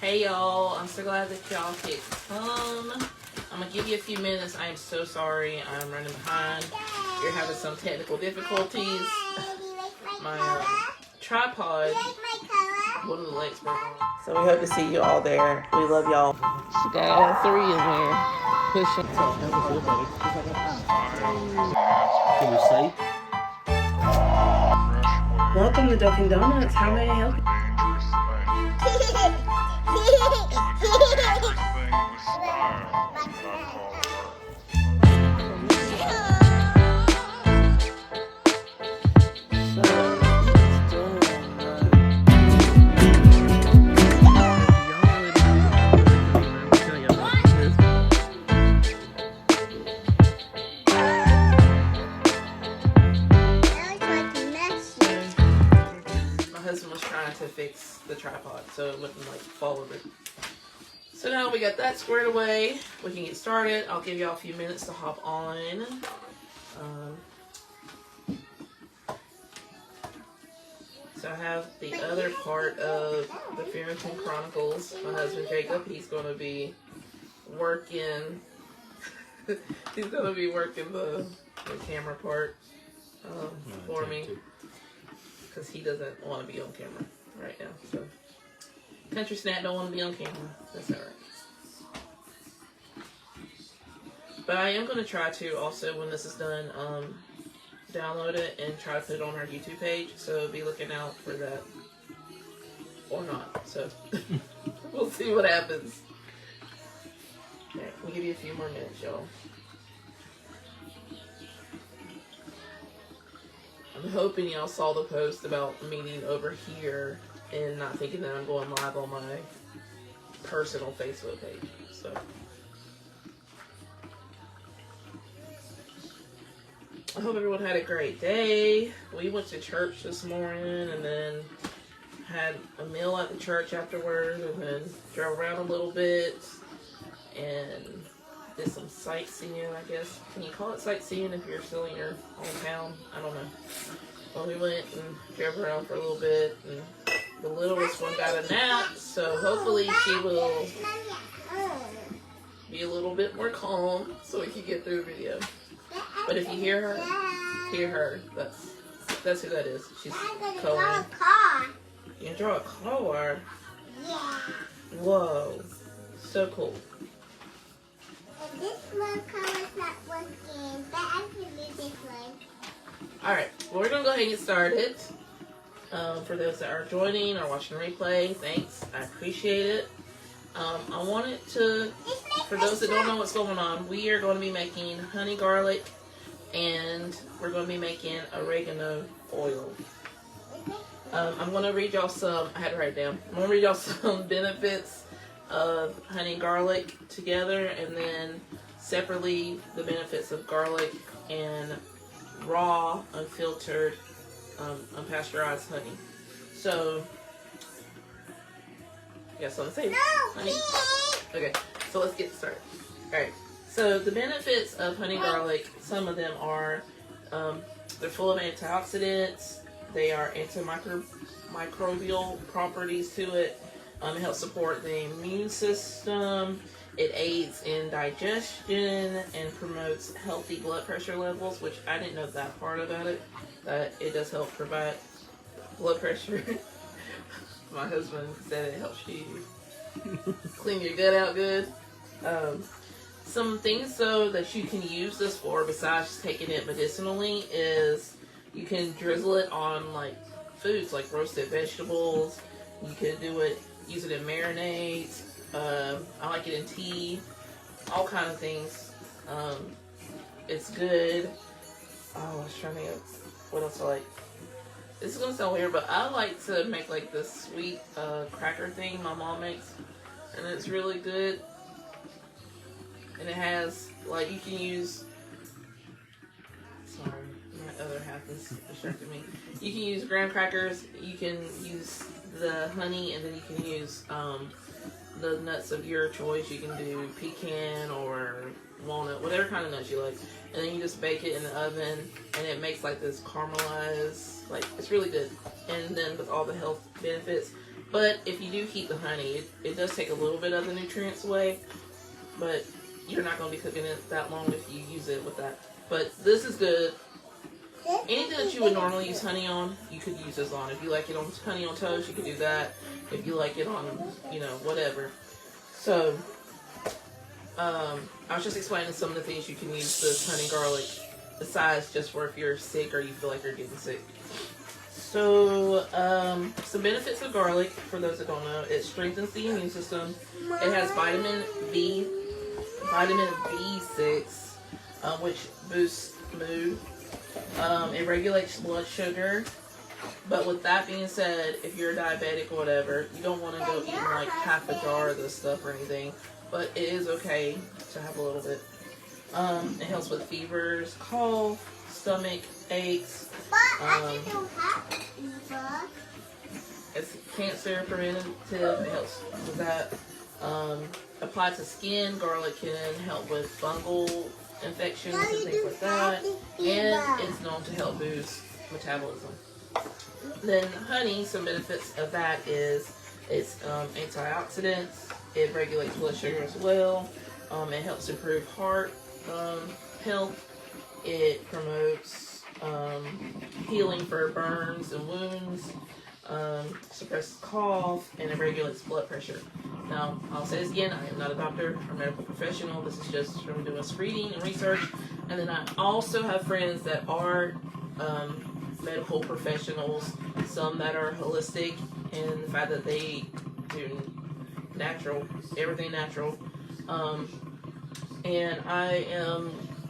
Hey y'all, I'm so glad that y'all could come. I'm gonna give you a few minutes. I am so sorry, I'm running behind. You're having some technical difficulties. My tripod, one of the legs broke off. So we hope to see you all there. We love y'all. She got all three in there pushing. Can you see? Welcome to Dunkin' Donuts. How may I help you? To fix the tripod so it wouldn't like fall over. So now we got that squared away, we can get started. I'll give y'all a few minutes to hop on. So I have the other part of the Farrington Chronicles. My husband Jacob, he's going to be working he's going to be working the camera part for me, because he doesn't want to be on camera right now. So Country Snack don't want to be on camera. That's alright. But I am going to try to also, when this is done, download it and try to put it on our YouTube page. So be looking out for that. Or not. So we'll see what happens. Okay, we'll give you a few more minutes, y'all. I'm hoping y'all saw the post about meeting over here and not thinking that I'm going live on my personal Facebook page. So I hope everyone had a great day. We went to church this morning and then had a meal at the church afterwards and then drove around a little bit and did some sightseeing, I guess. Can you call it sightseeing if you're still in your hometown? I don't know. Well, we went and drove around for a little bit, and the littlest one got a nap, so hopefully she will be a little bit more calm so we can get through the video. But if you hear her, that's who that is. She's coloring. You can draw a car? Yeah. Whoa. So cool. This one color's not working, but I can do this one. Alright, well, we're going to go ahead and get started. For those that are joining or watching the replay, thanks. I appreciate it. I wanted to, for those that don't know what's going on, we are going to be making honey garlic and we're going to be making oregano oil. I'm going to read y'all some, I had to write it down. I'm going to read y'all some benefits of honey and garlic together, and then separately the benefits of garlic and raw, unfiltered, unpasteurized honey. So, you got something to say? Honey? Okay, so let's get started. Alright, so the benefits of honey garlic, some of them are, they're full of antioxidants, they are antimicrobial properties to it. It helps support the immune system. It aids in digestion and promotes healthy blood pressure levels, which I didn't know that part about it, that it does help provide blood pressure. My husband said it helps you clean your gut out good. Some things, though, that you can use this for, besides taking it medicinally, is you can drizzle it on, like, foods, like roasted vegetables. You can do it, use it in marinades. I like it in tea, all kind of things. It's good. Oh, I was trying to think of what else I like. This is gonna sound weird, but I like to make like this sweet cracker thing my mom makes, and it's really good. And it has, like, you can use, sorry, my other half is distracting me. You can use graham crackers, you can use the honey, and then you can use the nuts of your choice. You can do pecan or walnut, whatever kind of nuts you like. And then you just bake it in the oven, and it makes like this caramelized, like, it's really good. And then with all the health benefits, But if you do heat the honey, it does take a little bit of the nutrients away, but you're not going to be cooking it that long if you use it with that. But this is good. Anything that you would normally use honey on, you could use this on. If you like it on honey on toast, you could do that. If you like it on, whatever. So, I was just explaining some of the things you can use this honey garlic besides just for if you're sick or you feel like you're getting sick. So, some benefits of garlic, for those that don't know, it strengthens the immune system. It has vitamin B6, which boosts mood. It regulates blood sugar. But with that being said, if you're diabetic or whatever, you don't want to go eating like half a jar of this stuff or anything. But it is okay to have a little bit. It helps with fevers, cough, stomach aches. It's cancer preventative. It helps with that. Applied to skin, garlic can help with fungal infections and things like that. And it's known to help boost metabolism. Then honey, some benefits of that is it's antioxidants. It regulates blood sugar as well. It helps improve heart health. It promotes healing for burns and wounds. Suppresses cough, and it regulates blood pressure. Now, I'll say this again, I am not a doctor or medical professional. This is just from doing some reading and research. And then I also have friends that are medical professionals, some that are holistic, and the fact that they do natural, everything natural. And I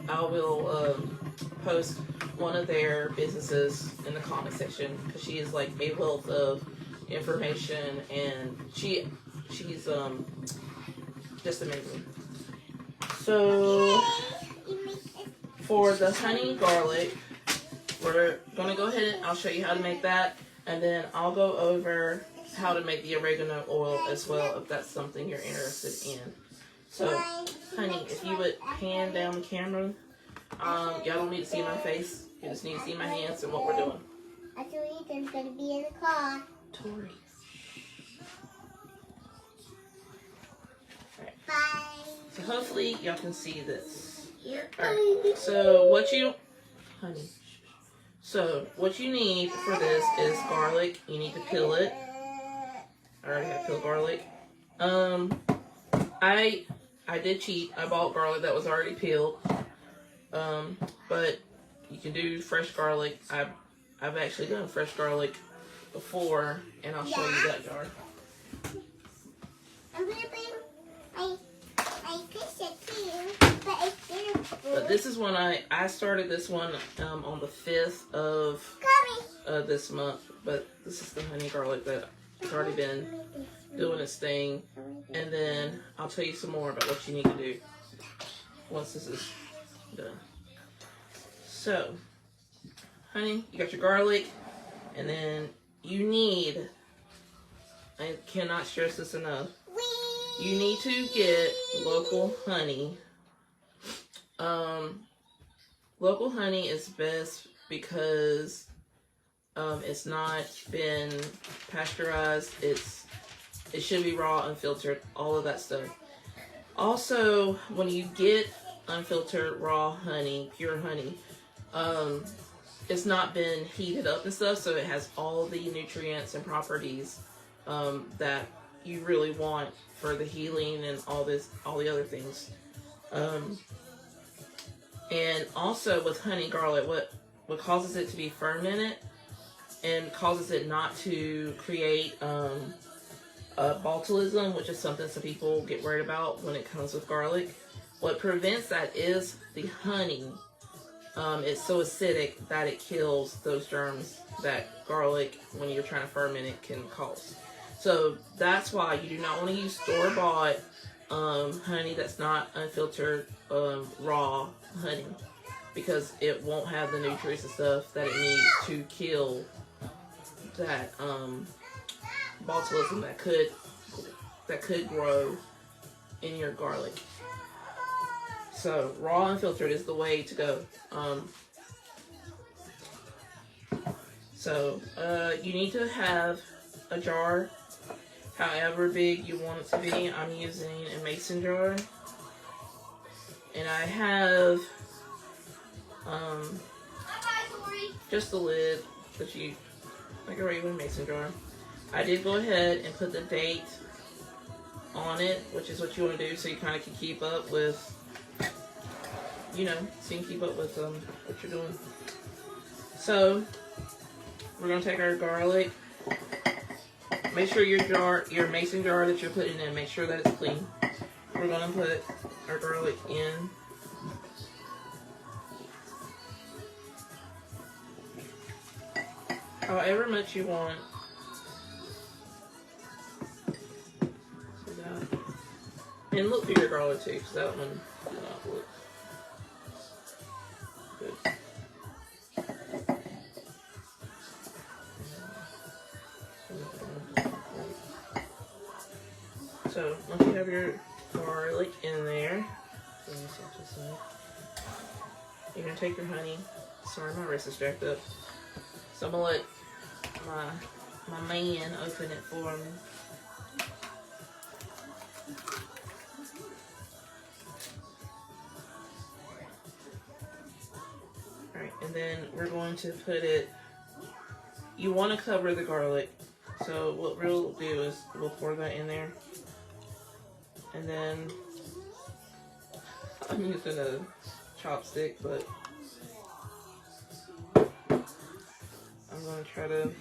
will post one of their businesses in the comment section because she is like a wealth of information, and she's just amazing. So for the honey garlic, we're gonna go ahead and I'll show you how to make that, and then I'll go over how to make the oregano oil as well if that's something you're interested in. So honey, if you would pan down the camera. Y'all don't need to see my face. You just need to see my hands and what we're doing. Ethan's gonna be in the car. Tori. Alright. Bye. So hopefully y'all can see this. Alright. So what you need for this is garlic. You need to peel it. I already have peeled garlic. I did cheat. I bought garlic that was already peeled. But you can do fresh garlic. I've actually done fresh garlic before, and I'll show you that jar. I'm gonna bring my picture too, but it's beautiful. But this is one I started this one on the 5th of this month. But this is the honey garlic that has already been doing its thing, and then I'll tell you some more about what you need to do once this is done. So, honey, you got your garlic, and then you need, I cannot stress this enough, you need to get local honey. Local honey is best because it's not been pasteurized. It should be raw, unfiltered, all of that stuff. Also, when you get unfiltered raw honey, pure honey, it's not been heated up and stuff, so it has all the nutrients and properties that you really want for the healing and all the other things. And also with honey garlic, what causes it to be fermented and causes it not to create botulism, which is something some people get worried about when it comes with garlic. What prevents that is the honey. It's so acidic that it kills those germs that garlic, when you're trying to ferment it, can cause. So that's why you do not want to use store-bought honey that's not unfiltered raw honey, because it won't have the nutrients and stuff that it needs to kill that botulism that could grow in your garlic. So raw unfiltered is the way to go. So you need to have a jar however big you want it to be. I'm using a mason jar. And I have just the lid that you, like a regular mason jar. I did go ahead and put the date on it, which is what you want to do so you kind of can keep up with, so you can keep up with what you're doing. So we're going to take our garlic. Make sure your mason jar that you're putting in, make sure that it's clean. We're going to put our garlic in. However much you want. And look through your garlic too, because that one did not look good. So once you have your garlic in there, you're gonna take your honey. Sorry, my wrist is jacked up. So I'm gonna let my man open it for me. Alright, and then we're going to put it, you want to cover the garlic. So what we'll do is we'll pour that in there. And then I'm using a chopstick, but I'm going to try to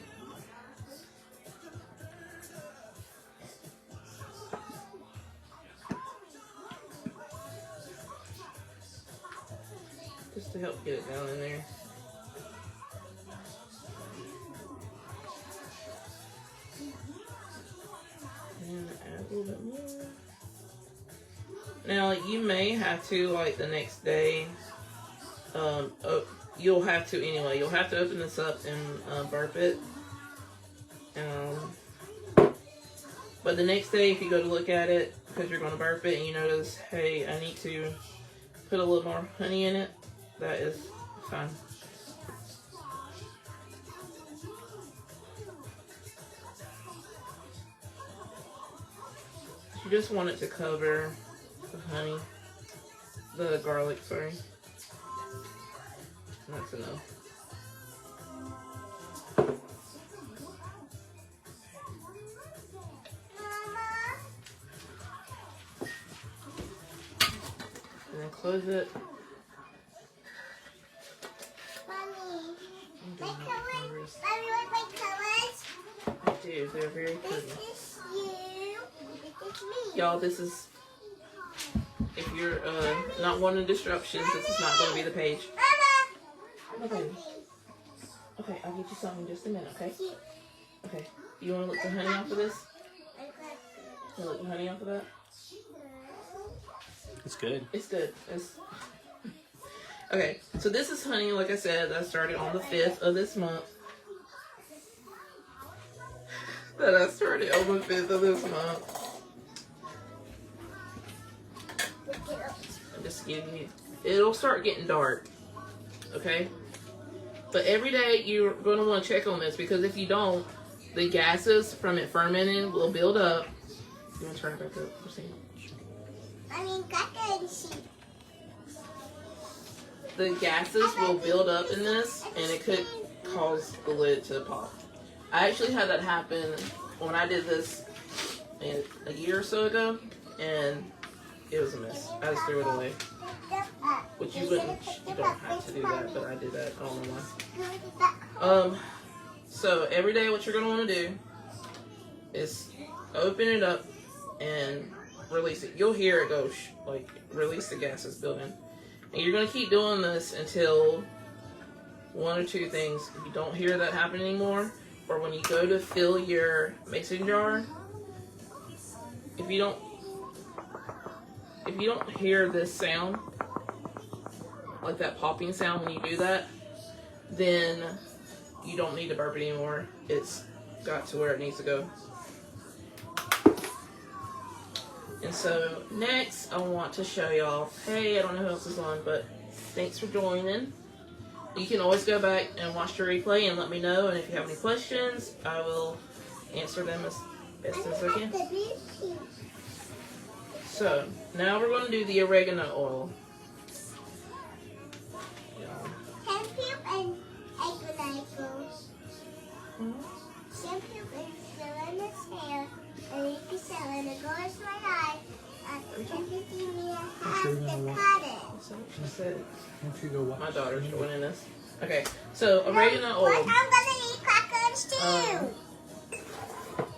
just to help get it down in there. And add a little bit more. Now you may have to, like the next day, you'll have to anyway. You'll have to open this up and burp it. But the next day, if you go to look at it, because you're going to burp it, and you notice, hey, I need to put a little more honey in it, that is fine. You just want it to cover the honey, the garlic, sorry. That's enough. And then close it. Mommy, my colors. Mommy, like my colors? I do. They're very pretty. This is you. This is me. Y'all, this is, if you're not wanting disruptions, this is not going to be the page. Mama. Okay. Okay, I'll get you something in just a minute, okay? Okay. You want to lick the honey off of this? You want to lick the honey off of that? It's good. It's good. Okay, so this is honey, like I said, that I started on the 5th of this month. I'm just giving you, it'll start getting dark, okay? But every day you're going to want to check on this, because if you don't, the gases from it fermenting will build up. You want to turn it back up? The gases will build up in this, and it could cause the lid to pop. I actually had that happen when I did this a year or so ago, and it was a mess. I just threw it away. Which you don't have to do that, but I did that. I don't know why. So every day what you're going to want to do is open it up and release it. You'll hear it go, like, release the gases building. And you're going to keep doing this until one or two things. If you don't hear that happen anymore, or when you go to fill your mason jar, if you don't hear this sound, like that popping sound when you do that, then you don't need to burp it anymore. It's got to where it needs to go. And so next I want to show y'all, hey, I don't know who else is on, but thanks for joining. You can always go back and watch the replay and let me know, and if you have any questions, I will answer them as best as I can. So now we're going to do the oregano oil. Shampoo and oregano. Shampoo and fill in his hair, and you can sell it. It goes my eye. And 15 minutes have to cut it. That's what she said. Don't you go watch? My daughter's joining us. Okay, so oregano oil. I'm gonna need crackers too.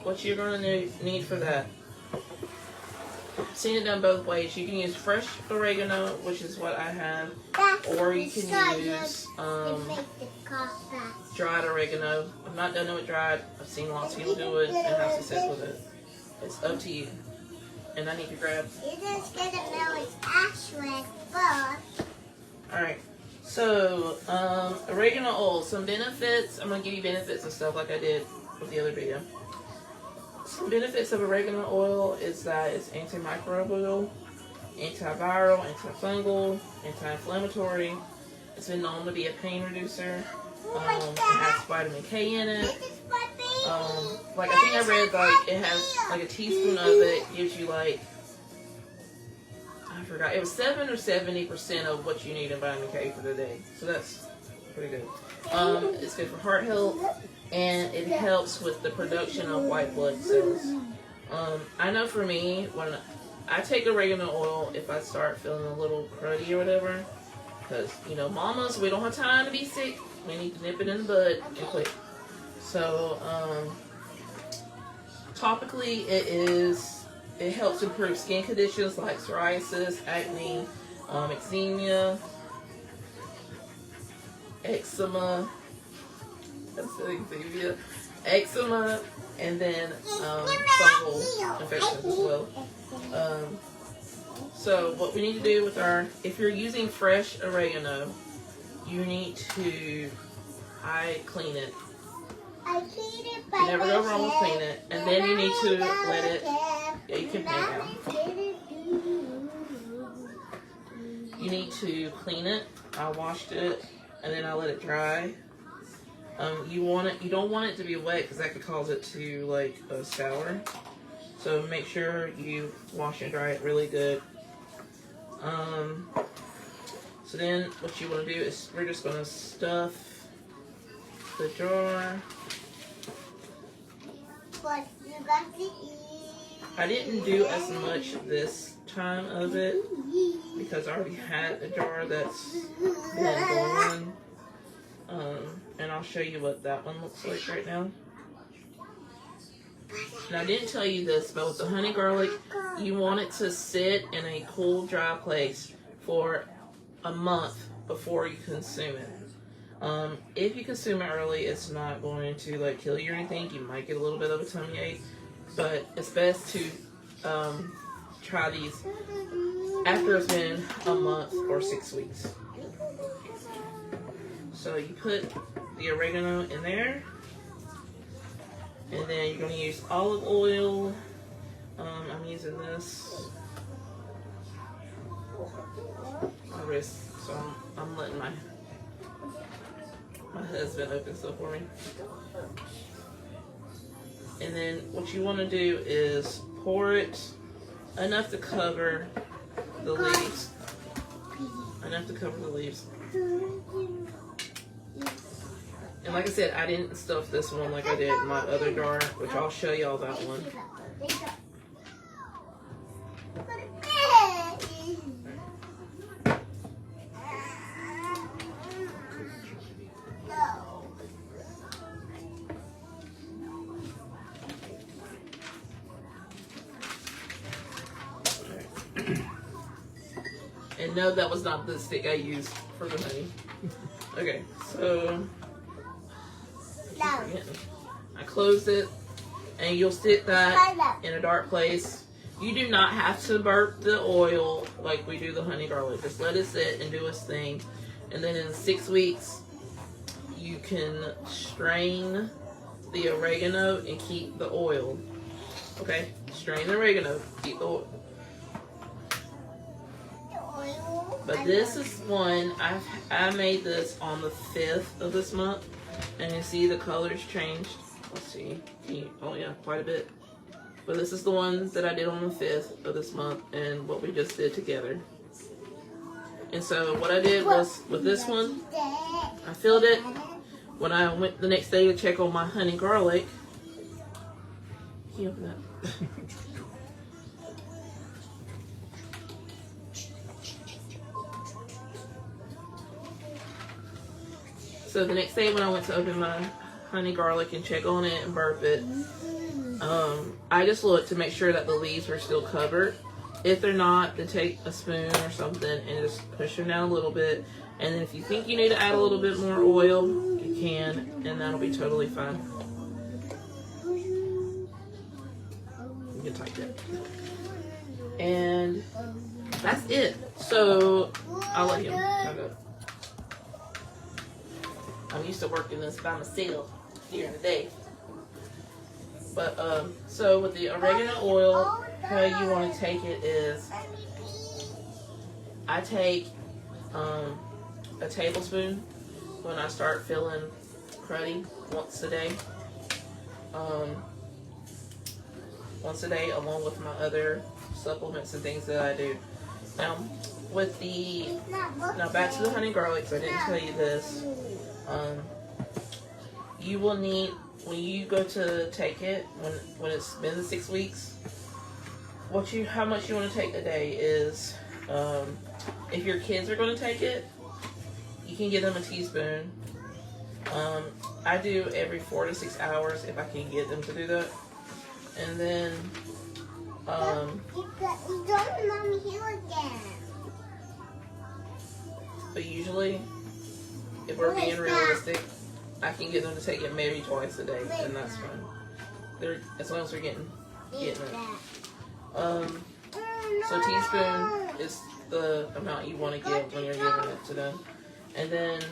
What you're going to need for that. I've seen it done both ways. You can use fresh oregano, which is what I have, or you can use dried oregano. I've not done it with dried. I've seen lots of people do it and have success with it. It's up to you. And I need to grab. You just get a Mary's Ashland book. Alright. So, oregano oil. Some benefits. I'm going to give you benefits and stuff like I did with the other video. Some benefits of oregano oil is that it's antimicrobial, antiviral, antifungal, anti-inflammatory. It's been known to be a pain reducer. It has vitamin K in it. Like I think I read like it has like a teaspoon of it gives you like, I forgot, it was 7 or 70% of what you need in vitamin K for the day. So that's pretty good. It's good for heart health, and it helps with the production of white blood cells. I know for me, when I take oregano oil, if I start feeling a little cruddy or whatever, because, you know, mamas, we don't have time to be sick. We need to nip it in the bud and quick. So, topically, it helps improve skin conditions like psoriasis, acne, eczema, eczema, and then fungal infections as well. So what we need to do with if you're using fresh oregano, you need to clean it. I clean it You never go wrong with cleaning it, and then you need to let it. Yeah, you can hang out. You need to clean it. I washed it, and then I let it dry. You don't want it to be wet because that could cause it to like sour. So make sure you wash and dry it really good. So then what you want to do is we're just going to stuff the jar. I didn't do as much this time of it because I already had a jar that's been going. And I'll show you what that one looks like right now. And I didn't tell you this, but with the honey garlic, you want it to sit in a cool, dry place for a month before you consume it. If you consume it early, it's not going to like kill you or anything. You might get a little bit of a tummy ache, but it's best to try these after it's been a month or 6 weeks. So you put the oregano in there, and then you're going to use olive oil. I'm using this. My wrist, so I'm letting my husband open stuff for me. And then what you want to do is pour it enough to cover the leaves. Enough to cover the leaves. And like I said, I didn't stuff this one like I did my other jar, which I'll show y'all that one. And no, that was not the stick I used for the honey. Okay, so I closed it, and you'll stick that in a dark place. You do not have to burp the oil like we do the honey garlic. Just let it sit and do its thing. And then in 6 weeks, you can strain the oregano and keep the oil. Okay? Strain the oregano, keep the oil. But this is one, I made this on the 5th of this month. And you see the colors changed. Let's see. Oh yeah, quite a bit. But this is the one that I did on the 5th of this month and what we just did together. And so what I did was, with this one, I filled it. When I went the next day to check on my honey garlic, can you open that? So the next day when I went to open my honey garlic and check on it and burp it, I just looked to make sure that the leaves were still covered. If they're not, then take a spoon or something and just push them down a little bit. And then if you think you need to add a little bit more oil, you can, and that'll be totally fine. You can type that. And that's it. So I'll let him kind of. I'm used to working this by myself during the day. But so with the oregano oil, how you want to take it is, I take a tablespoon when I start feeling cruddy once a day. Once a day, along with my other supplements and things that I do. Now, with the back to the honey garlic. So I didn't tell you this. You will need, when you go to take it, when it's been the 6 weeks, how much you want to take a day is, if your kids are going to take it, you can give them a teaspoon. I do every 4 to 6 hours if I can get them to do that. And then, but usually, if we're being realistic, I can get them to take it maybe twice a day, and that's fine. As long as they're getting it. So teaspoon is the amount you want to give when you're giving it to them. And then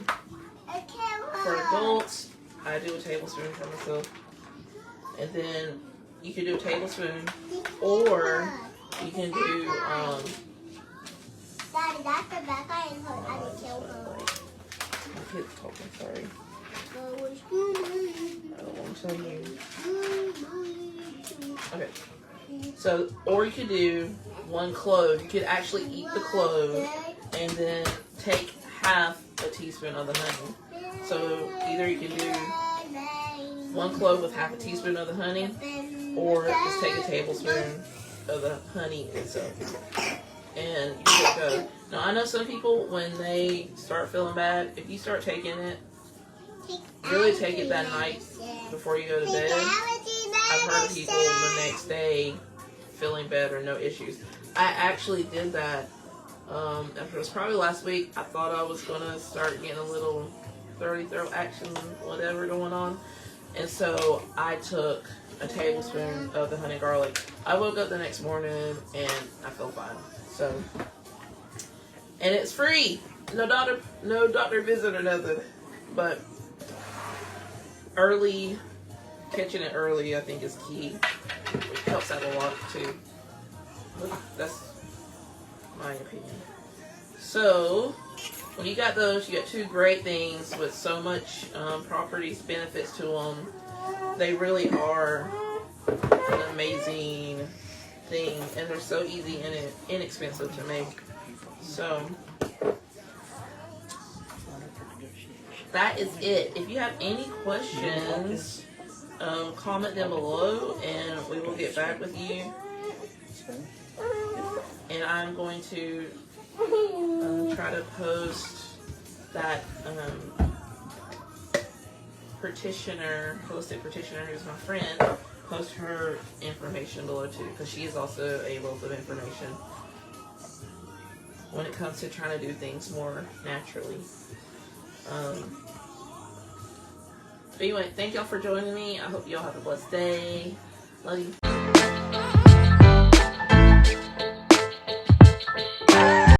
for adults, I do a tablespoon for myself. And then you can do a tablespoon, or you can do Daddy, that's the back I didn't kill her. My kid's talking, sorry. I don't want to tell you. Okay. So, or you could do 1 clove. You could actually eat the clove and then take half a teaspoon of the honey. So, either you can do 1 clove with half a teaspoon of the honey, or just take a tablespoon of the honey itself. And you can go. Now, I know some people, when they start feeling bad, if you start taking it, really take it that night before you go to bed. I've heard of people the next day feeling better, no issues. I actually did that. It was probably last week. I thought I was going to start getting a little throat action, whatever going on. And so I took a tablespoon of the honey garlic. I woke up the next morning and I felt fine. So, and it's free. No doctor visit or nothing. But catching it early, I think, is key. It helps out a lot too. That's my opinion. So, when you got those, you got 2 great things with so much properties, benefits to them. They really are an amazing thing, and they're so easy and inexpensive to make. So, that is it. If you have any questions, comment them below and we will get back with you. And I'm going to try to post that holistic practitioner who's my friend, post her information below too, because she is also a wealth of information when it comes to trying to do things more naturally. But anyway, thank y'all for joining me. I hope y'all have a blessed day. Love you.